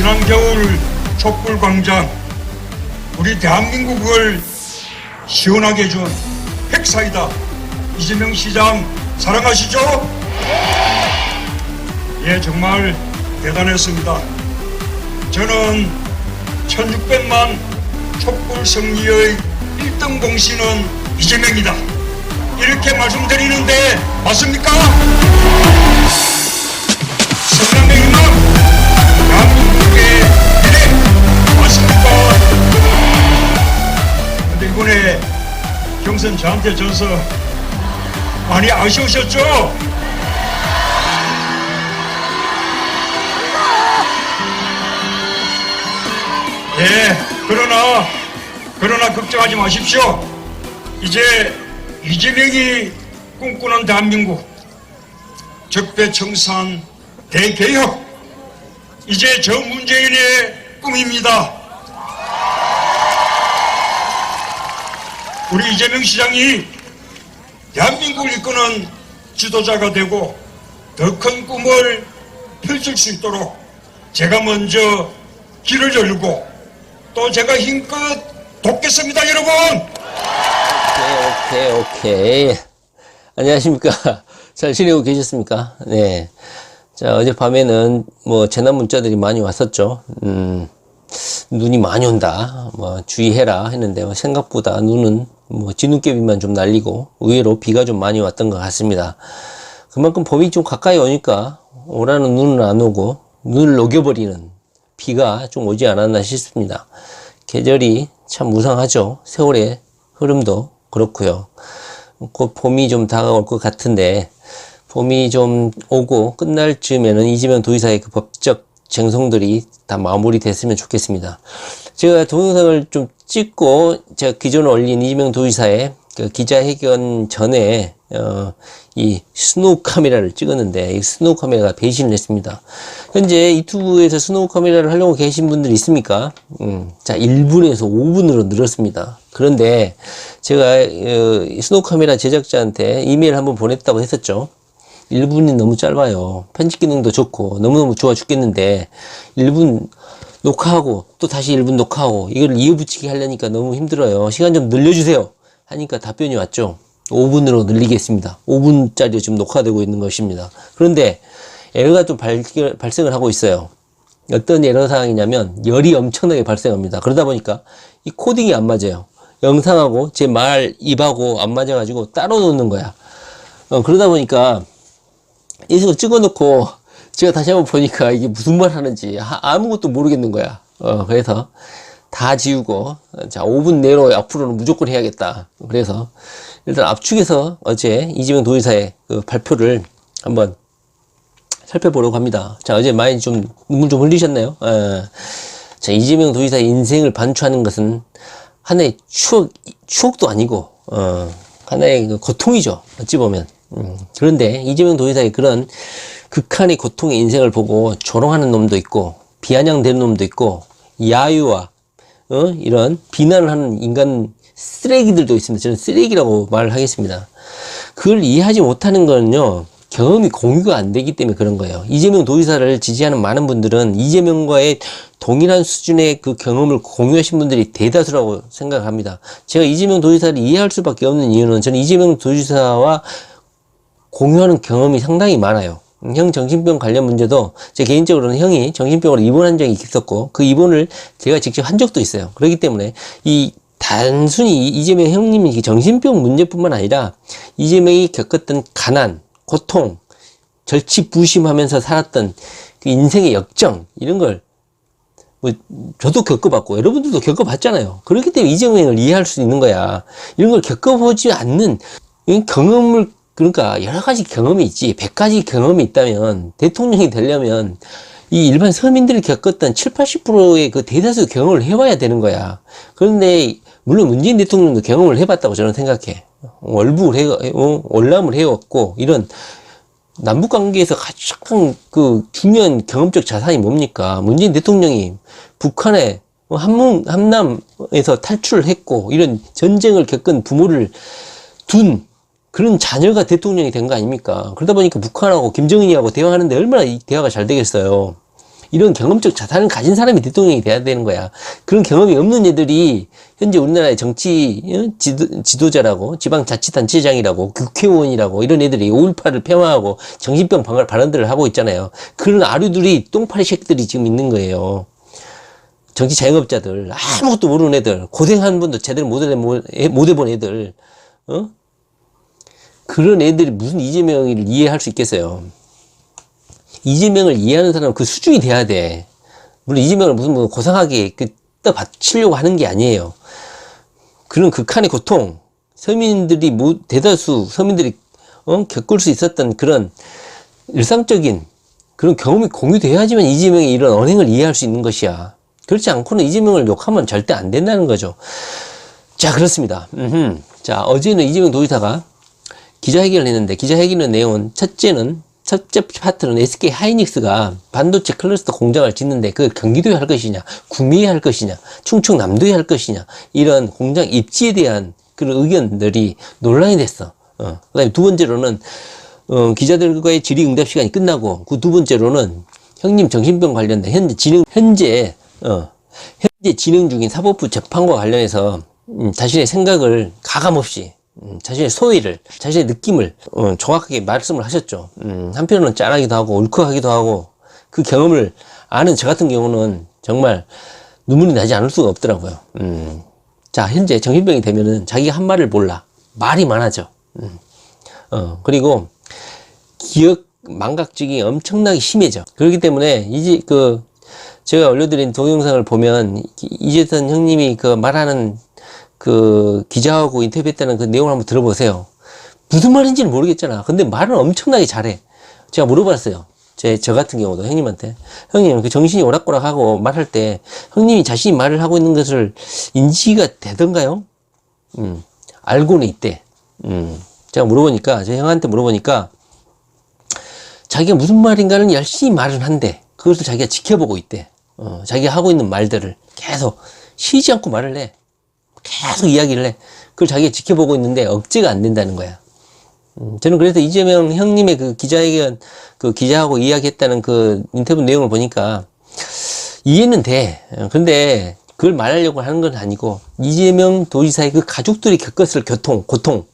지난 겨울 촛불광장, 우리 대한민국을 시원하게 해준 핵사이다 이재명 시장 사랑하시죠? 예, 정말 대단했습니다. 저는 1600만 촛불 승리의 1등 공신은 이재명이다, 이렇게 말씀드리는데 맞습니까? 성남의 희망, 대한민국의 미래 맞습니까? 근데 이번에 경선 저한테 져서 많이 아쉬우셨죠? 예, 그러나 걱정하지 마십시오. 이제 이재명이 꿈꾸는 대한민국, 적폐청산 대개혁, 이제 저 문재인의 꿈입니다. 우리 이재명 시장이 대한민국을 이끄는 지도자가 되고 더 큰 꿈을 펼칠 수 있도록 제가 먼저 길을 열고 또 제가 힘껏 돕겠습니다, 여러분. 오케이. 안녕하십니까. 잘 지내고 계셨습니까? 네. 자, 어젯밤에는 재난 문자들이 많이 왔었죠. 눈이 많이 온다, 주의해라 했는데, 생각보다 눈은 진눈깨비만 좀 날리고, 의외로 비가 좀 많이 왔던 것 같습니다. 그만큼 봄이 좀 가까이 오니까, 오라는 눈은 안 오고, 눈을 녹여버리는 비가 좀 오지 않았나 싶습니다. 계절이 참 무상하죠. 세월의 흐름도 그렇고요. 곧 봄이 좀 다가올 것 같은데, 봄이 좀 오고 끝날 즈음에는 이재명 도지사의 그 법적 쟁송들이 다 마무리됐으면 좋겠습니다. 제가 동영상을 좀 찍고 제가 기존에 올린 이재명 도지사의 그 기자회견 전에 이 스노우 카메라를 찍었는데, 이 스노우 카메라가 배신을 했습니다. 현재 유튜브에서 스노우 카메라를 하려고 계신 분들이 있습니까? 자, 1분에서 5분으로 늘었습니다. 그런데 제가 스노우 카메라 제작자한테 이메일 한번 보냈다고 했었죠. 1분이 너무 짧아요. 편집 기능도 좋고 너무너무 좋아 죽겠는데 1분 녹화하고 또 다시 1분 녹화하고 이걸 이어붙이기 하려니까 너무 힘들어요. 시간 좀 늘려주세요 하니까 답변이 왔죠. 5분으로 늘리겠습니다. 5분짜리 지금 녹화되고 있는 것입니다. 그런데 에러가 좀 발생을 하고 있어요. 어떤 에러 사항이냐면 열이 엄청나게 발생합니다. 그러다 보니까 이 코딩이 안 맞아요. 영상하고 제 말 입하고 안 맞아가지고 따로 놓는 거야. 그러다 보니까 이걸 찍어놓고 제가 다시 한번 보니까 이게 무슨 말 하는지 아무것도 모르겠는 거야. 그래서 다 지우고, 자, 5분 내로 앞으로는 무조건 해야겠다. 그래서 일단 압축해서 어제 이재명 도지사의 그 발표를 한번 살펴보려고 합니다. 자, 어제 많이 좀 눈물 좀 흘리셨나요? 자, 이재명 도지사의 인생을 반추하는 것은 하나의 추억도 아니고, 하나의 그 고통이죠. 어찌 보면. 그런데 이재명 도지사의 그런 극한의 고통의 인생을 보고 조롱하는 놈도 있고, 비아냥대는 놈도 있고, 야유와 이런 비난을 하는 인간 쓰레기들도 있습니다. 저는 쓰레기라고 말을 하겠습니다. 그걸 이해하지 못하는 거는요, 경험이 공유가 안 되기 때문에 그런 거예요. 이재명 도지사를 지지하는 많은 분들은 이재명과의 동일한 수준의 그 경험을 공유하신 분들이 대다수라고 생각합니다. 제가 이재명 도지사를 이해할 수밖에 없는 이유는 저는 이재명 도지사와 공유하는 경험이 상당히 많아요. 형 정신병 관련 문제도 제 개인적으로는 형이 정신병으로 입원한 적이 있었고 그 입원을 제가 직접 한 적도 있어요. 그렇기 때문에 이 단순히 이재명 형님이 정신병 문제뿐만 아니라 이재명이 겪었던 가난, 고통, 절치부심하면서 살았던 그 인생의 역정, 이런 걸 저도 겪어봤고 여러분들도 겪어봤잖아요. 그렇기 때문에 이재명을 이해할 수 있는 거야. 이런 걸 겪어보지 않는 경험을, 그러니까 여러 가지 경험이 있지, 100가지 경험이 있다면 대통령이 되려면 이 일반 서민들이 겪었던 7, 80%의 그 대다수 경험을 해봐야 되는 거야. 그런데 물론 문재인 대통령도 경험을 해봤다고 저는 생각해. 월남을 해왔고, 이런 남북 관계에서 가장 그 중요한 경험적 자산이 뭡니까? 문재인 대통령이 북한의 함남에서 탈출을 했고, 이런 전쟁을 겪은 부모를 둔 그런 자녀가 대통령이 된 거 아닙니까? 그러다 보니까 북한하고 김정은이하고 대화하는데 얼마나 이 대화가 잘 되겠어요. 이런 경험적 자산을 가진 사람이 대통령이 돼야 되는 거야. 그런 경험이 없는 애들이 현재 우리나라의 정치 지도자라고, 지방자치단체장이라고, 국회의원이라고 이런 애들이 5.18을 폐마하고 정신병 발언들을 하고 있잖아요. 그런 아류들이 똥파리 새끼들이 지금 있는 거예요. 정치 자영업자들, 아무것도 모르는 애들, 고생 한 번도 제대로 못 해본 애들, 그런 애들이 무슨 이재명을 이해할 수 있겠어요. 이재명을 이해하는 사람은 그 수준이 돼야 돼. 물론 이재명을 무슨 뭐 고상하게 떠받치려고 하는 게 아니에요. 그런 극한의 고통, 서민들이 대다수 서민들이 겪을 수 있었던 그런 일상적인 그런 경험이 공유돼야지만 이재명의 이런 언행을 이해할 수 있는 것이야. 그렇지 않고는 이재명을 욕하면 절대 안 된다는 거죠. 자, 그렇습니다. 자, 어제는 이재명 도지사가 기자회견을 했는데, 기자회견의 내용은 첫째 파트는 SK 하이닉스가 반도체 클러스터 공장을 짓는데 그걸 경기도에 할 것이냐, 구미에 할 것이냐, 충청남도에 할 것이냐, 이런 공장 입지에 대한 그런 의견들이 논란이 됐어. 그 다음에 두 번째로는, 기자들과의 질의응답 시간이 끝나고, 그 두 번째로는 형님 정신병 관련된 현재 진행 중인 사법부 재판과 관련해서, 자신의 생각을 가감없이, 자신의 소위를, 자신의 느낌을 정확하게 말씀을 하셨죠. 한편으로는 짠하기도 하고 울컥하기도 하고, 그 경험을 아는 저 같은 경우는 정말 눈물이 나지 않을 수가 없더라고요. 자, 현재 정신병이 되면은 자기가 한 말을 몰라. 말이 많아져. 그리고 기억 망각증이 엄청나게 심해져. 그렇기 때문에 이제 제가 올려드린 동영상을 보면 이재선 형님이 말하는 기자하고 인터뷰했다는 그 내용을 한번 들어보세요. 무슨 말인지는 모르겠잖아. 근데 말은 엄청나게 잘해. 제가 물어봤어요. 저 같은 경우도 형님한테. 형님, 정신이 오락가락하고 말할 때, 형님이 자신이 말을 하고 있는 것을 인지가 되던가요? 알고는 있대. 제가 제 형한테 물어보니까, 자기가 무슨 말인가는 열심히 말을 한대. 그것을 자기가 지켜보고 있대. 자기가 하고 있는 말들을 계속 쉬지 않고 말을 해. 계속 이야기를 해. 그걸 자기가 지켜보고 있는데 억제가 안 된다는 거야. 저는 그래서 이재명 형님의 기자회견, 기자하고 이야기했다는 인터뷰 내용을 보니까 이해는 돼. 근데 그걸 말하려고 하는 건 아니고, 이재명 도지사의 가족들이 겪었을 고통,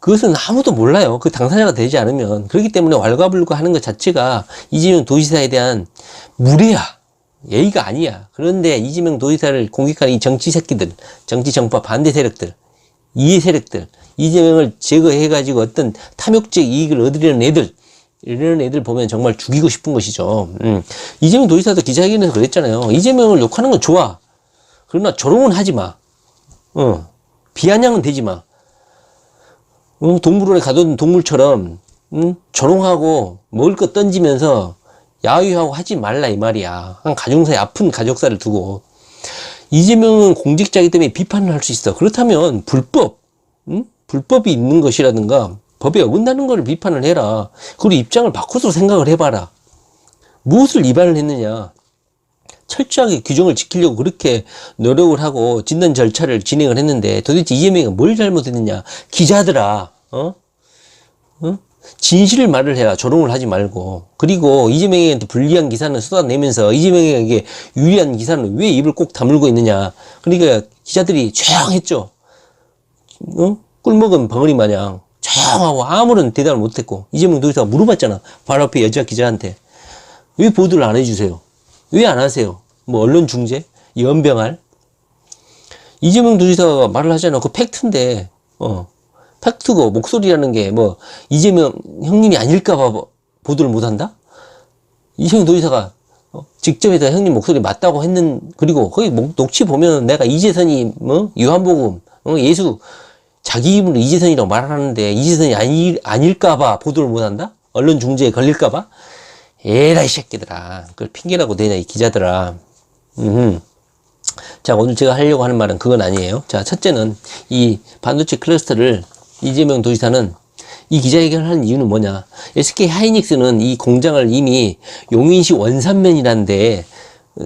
그것은 아무도 몰라요. 그 당사자가 되지 않으면. 그렇기 때문에 왈가불가 하는 것 자체가 이재명 도지사에 대한 무례야. 예의가 아니야. 그런데 이재명 도지사를 공격하는 이 정치 새끼들, 정치 정파 반대 세력들, 이해 세력들, 이재명을 제거해가지고 어떤 탐욕적 이익을 얻으려는 애들, 이런 애들 보면 정말 죽이고 싶은 것이죠. 이재명 도지사도 기자회견에서 그랬잖아요. 이재명을 욕하는 건 좋아. 그러나 조롱은 하지 마. 비아냥은 되지 마. 동물원에 가둔 동물처럼, 조롱하고 먹을 거 던지면서 야유하고 하지 말라 이 말이야. 한 가정사에 아픈 가족사를 두고. 이재명은 공직자이기 때문에 비판을 할 수 있어. 그렇다면 불법이 있는 것이라든가 법에 어긋나는 것을 비판을 해라. 그리고 입장을 바꿔서 생각을 해봐라. 무엇을 위반을 했느냐. 철저하게 규정을 지키려고 그렇게 노력을 하고 진단 절차를 진행을 했는데 도대체 이재명이 뭘 잘못했느냐. 기자들아, 진실을 말을 해라. 조롱을 하지 말고. 그리고 이재명에게 불리한 기사는 쏟아내면서 이재명에게 유리한 기사는 왜 입을 꼭 다물고 있느냐. 그러니까 기자들이 조용했죠. 꿀먹은 벙어리 마냥 조용하고 아무런 대답을 못했고, 이재명 도지사가 물어봤잖아. 바로 앞에 여자 기자한테. 왜 보도를 안 해주세요? 왜 안 하세요? 뭐 언론 중재? 연병할? 이재명 도지사가 말을 하잖아. 그 팩트인데, 팩트고 목소리라는 게 이재명 형님이 아닐까봐 보도를 못한다? 이재명 도지사가 직접 해서 형님 목소리 맞다고 그리고 거기 녹취 보면 내가 이재선이 요한복음, 예수 자기 입으로 이재선이라고 말하는데 이재선이 아닐까봐 보도를 못한다? 언론 중재에 걸릴까봐? 에라이 새끼들아. 그걸 핑계라고 되냐 이 기자들아. 자, 오늘 제가 하려고 하는 말은 그건 아니에요. 자, 첫째는 이 반도체 클러스터를 이재명 도지사는 이 기자회견을 하는 이유는 뭐냐. SK 하이닉스는 이 공장을 이미 용인시 원산면이라는 데에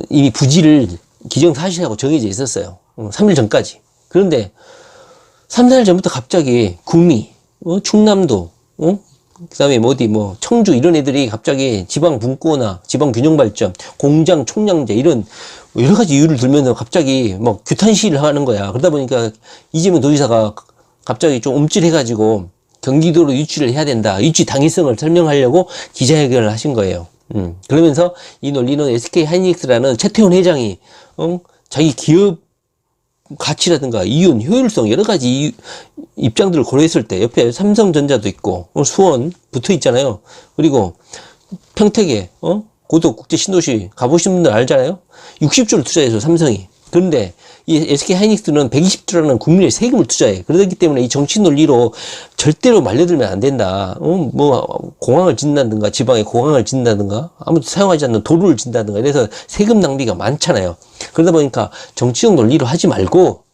이미 부지를 기정사실하고 정해져 있었어요. 3일 전까지. 그런데 3, 4일 전부터 갑자기 구미, 충남도, 그 다음에 뭐 어디 뭐 청주 이런 애들이 갑자기 지방 분권화, 지방 균형 발전, 공장 총량제 이런 여러 가지 이유를 들면서 갑자기 뭐 규탄 시위를 하는 거야. 그러다 보니까 이재명 도지사가 갑자기 좀 움찔해가지고 경기도로 유치를 해야 된다. 유치 당위성을 설명하려고 기자회견을 하신 거예요. 그러면서 이 논리는 SK 하이닉스라는 최태원 회장이 자기 기업 가치라든가 이윤, 효율성 여러 가지 입장들을 고려했을 때 옆에 삼성전자도 있고 수원 붙어 있잖아요. 그리고 평택에 고덕 국제 신도시 가보신 분들 알잖아요. 60조를 투자해서 삼성이. 그런데 이 SK 하이닉스는 120조라는 국민의 세금을 투자해. 그렇기 때문에 이 정치 논리로 절대로 말려들면 안 된다. 뭐 공항을 짓는다든가 지방에 공항을 짓는다든가 아무도 사용하지 않는 도로를 짓는다든가 이래서 세금 낭비가 많잖아요. 그러다 보니까 정치적 논리로 하지 말고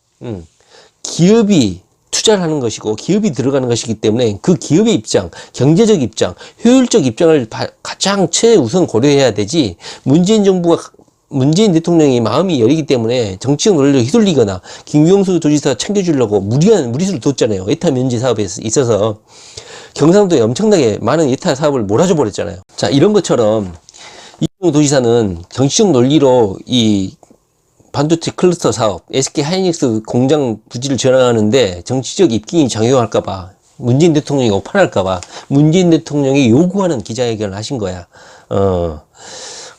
기업이 투자를 하는 것이고 기업이 들어가는 것이기 때문에 그 기업의 입장, 경제적 입장, 효율적 입장을 가장 최우선 고려해야 되지 문재인 대통령이 마음이 여리기 때문에 정치적 논리로 휘둘리거나 김경수 도지사 챙겨주려고 무리수를 뒀잖아요. 예타 면제 사업에 있어서 경상도에 엄청나게 많은 예타 사업을 몰아줘 버렸잖아요. 자, 이런 것처럼 이재명 도지사는 정치적 논리로 이 반도체 클러스터 사업, SK 하이닉스 공장 부지를 전환하는데 정치적 입김이 작용할까봐 문재인 대통령이 오판할까봐 문재인 대통령이 요구하는 기자회견을 하신 거야.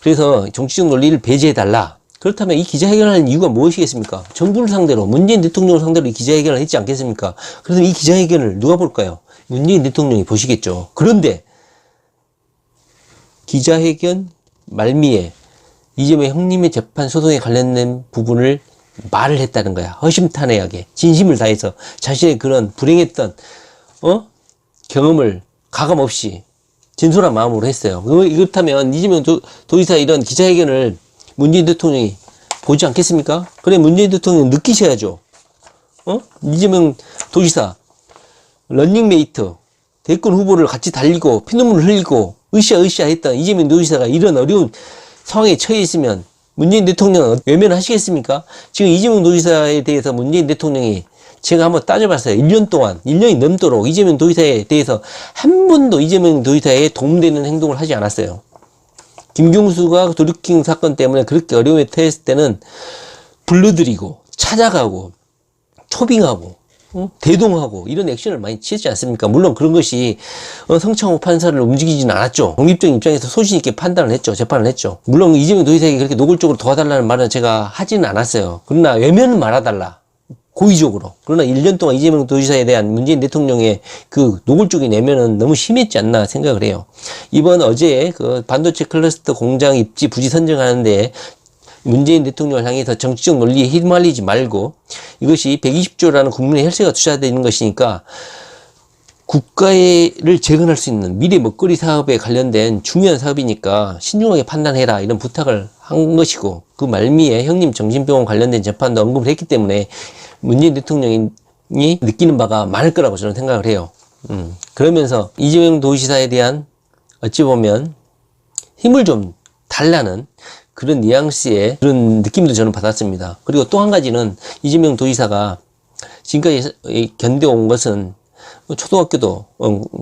그래서 정치적 논리를 배제해달라. 그렇다면 이 기자회견을 하는 이유가 무엇이겠습니까? 정부를 상대로, 문재인 대통령을 상대로 이 기자회견을 했지 않겠습니까? 그래서 이 기자회견을 누가 볼까요? 문재인 대통령이 보시겠죠. 그런데 기자회견 말미에 이재명 형님의 재판 소송에 관련된 부분을 말을 했다는 거야. 허심탄회하게 진심을 다해서 자신의 그런 불행했던 경험을 가감없이 진솔한 마음으로 했어요. 그렇다면 이재명 도지사 이런 기자회견을 문재인 대통령이 보지 않겠습니까? 그래, 문재인 대통령 느끼셔야죠. 이재명 도지사 런닝메이트 대권 후보를 같이 달리고 피눈물 흘리고 으쌰으쌰 했던 이재명 도지사가 이런 어려운 상황에 처해 있으면 문재인 대통령은 외면하시겠습니까? 지금 이재명 도지사에 대해서 문재인 대통령이 제가 한번 따져봤어요. 1년 동안, 1년이 넘도록 이재명 도지사에 대해서 한 번도 이재명 도지사에 도움되는 행동을 하지 않았어요. 김경수가 도루킹 사건 때문에 그렇게 어려움에 처했을 때는 불러들이고, 찾아가고, 초빙하고, 대동하고, 이런 액션을 많이 취했지 않습니까? 물론 그런 것이, 성창호 판사를 움직이지는 않았죠. 독립적인 입장에서 소신있게 판단을 했죠. 재판을 했죠. 물론 이재명 도지사에게 그렇게 노골적으로 도와달라는 말은 제가 하지는 않았어요. 그러나 외면은 말아달라. 고의적으로. 그러나 1년 동안 이재명 도지사에 대한 문재인 대통령의 그 노골적인 내면은 너무 심했지 않나 생각을 해요. 이번 어제 그 반도체 클러스터 공장 입지 부지 선정하는데 문재인 대통령을 향해서 정치적 논리에 휘말리지 말고 이것이 120조라는 국민의 혈세가 투자되는 것이니까 국가를 재건할 수 있는 미래 먹거리 사업에 관련된 중요한 사업이니까 신중하게 판단해라 이런 부탁을 한 것이고 그 말미에 형님 정신병원 관련된 재판도 언급을 했기 때문에 문재인 대통령이 느끼는 바가 많을 거라고 저는 생각을 해요. 그러면서 이재명 도지사에 대한 어찌 보면 힘을 좀 달라는 그런 뉘앙스의 그런 느낌도 저는 받았습니다. 그리고 또 한 가지는 이재명 도지사가 지금까지 견뎌온 것은 초등학교도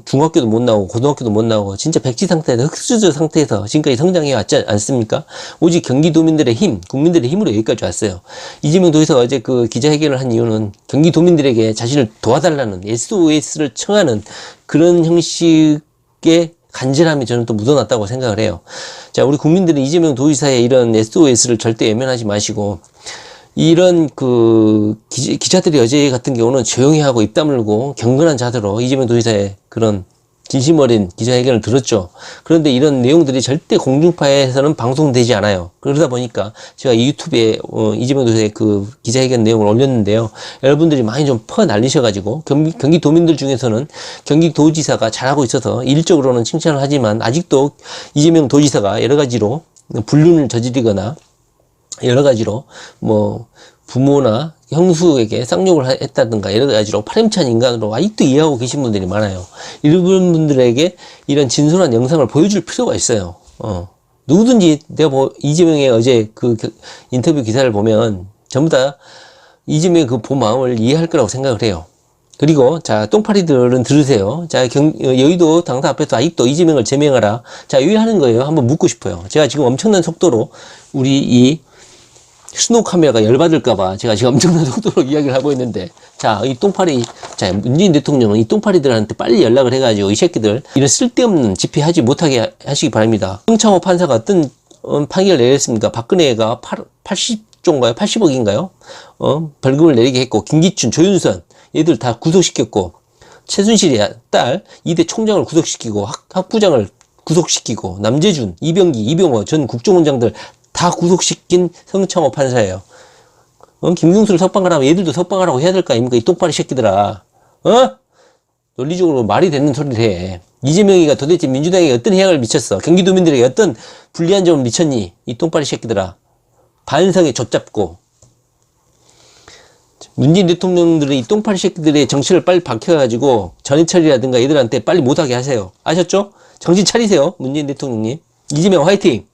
중학교도 못 나오고 고등학교도 못 나오고 진짜 백지 상태에서 흑수저 상태에서 지금까지 성장해 왔지 않습니까? 오직 경기도민들의 힘, 국민들의 힘으로 여기까지 왔어요. 이재명 도지사가 어제 그 기자회견을 한 이유는 경기도민들에게 자신을 도와달라는 SOS를 청하는 그런 형식의 간절함이 저는 또 묻어났다고 생각을 해요. 자, 우리 국민들은 이재명 도지사의 이런 SOS를 절대 외면하지 마시고 이런 그 기자들이 어제 같은 경우는 조용히 하고 입 다물고 경건한 자세로 이재명 도지사의 그런 진심 어린 기자회견을 들었죠. 그런데 이런 내용들이 절대 공중파에서는 방송되지 않아요. 그러다 보니까 제가 이 유튜브에 이재명 도지사의 그 기자회견 내용을 올렸는데요. 여러분들이 많이 좀 난리셔가지고 경기도민들 중에서는 경기도지사가 잘하고 있어서 일적으로는 칭찬을 하지만 아직도 이재명 도지사가 여러 가지로 불륜을 저지르거나 여러 가지로 뭐 부모나 형수에게 쌍욕을 했다든가 여러 가지로 파렴치한 인간으로 아직도 이해하고 계신 분들이 많아요. 이런 분들에게 이런 진솔한 영상을 보여줄 필요가 있어요. 누구든지 내가 이재명의 어제 그 인터뷰 기사를 보면 전부 다 이재명의 그 마음을 이해할 거라고 생각을 해요. 그리고 자 똥파리들은 들으세요. 자 여의도 당사 앞에서 아직도 이재명을 제명하라. 자 여기 하는 거예요. 한번 묻고 싶어요. 제가 지금 엄청난 속도로 우리 이 스노우 카메라가 열받을까봐 제가 지금 엄청난 속도로 이야기를 하고 있는데, 자 이 똥파리, 자 문재인 대통령은 이 똥파리들한테 빨리 연락을 해가지고 이 새끼들 이런 쓸데없는 집회하지 못하게 하시기 바랍니다. 성창호 판사가 어떤 판결을 내렸습니까? 박근혜가 80조인가요? 80억인가요? 벌금을 내리게 했고, 김기춘, 조윤선 얘들 다 구속시켰고, 최순실의 딸 2대 총장을 구속시키고, 학부장을 구속시키고, 남재준, 이병기, 이병호 전 국정원장들 다 구속시킨 성창호 판사예요. 김경수를 석방하라면 얘들도 석방하라고 해야 될 거 아닙니까? 이 똥파리 새끼들아. 논리적으로 말이 되는 소리를 해. 이재명이가 도대체 민주당에게 어떤 해악을 미쳤어? 경기도민들에게 어떤 불리한 점을 미쳤니? 이 똥파리 새끼들아. 반성에 젖잡고. 문재인 대통령들은 이 똥파리 새끼들의 정치를 빨리 밝혀가지고 전해철이라든가 얘들한테 빨리 못하게 하세요. 아셨죠? 정신 차리세요. 문재인 대통령님. 이재명 화이팅!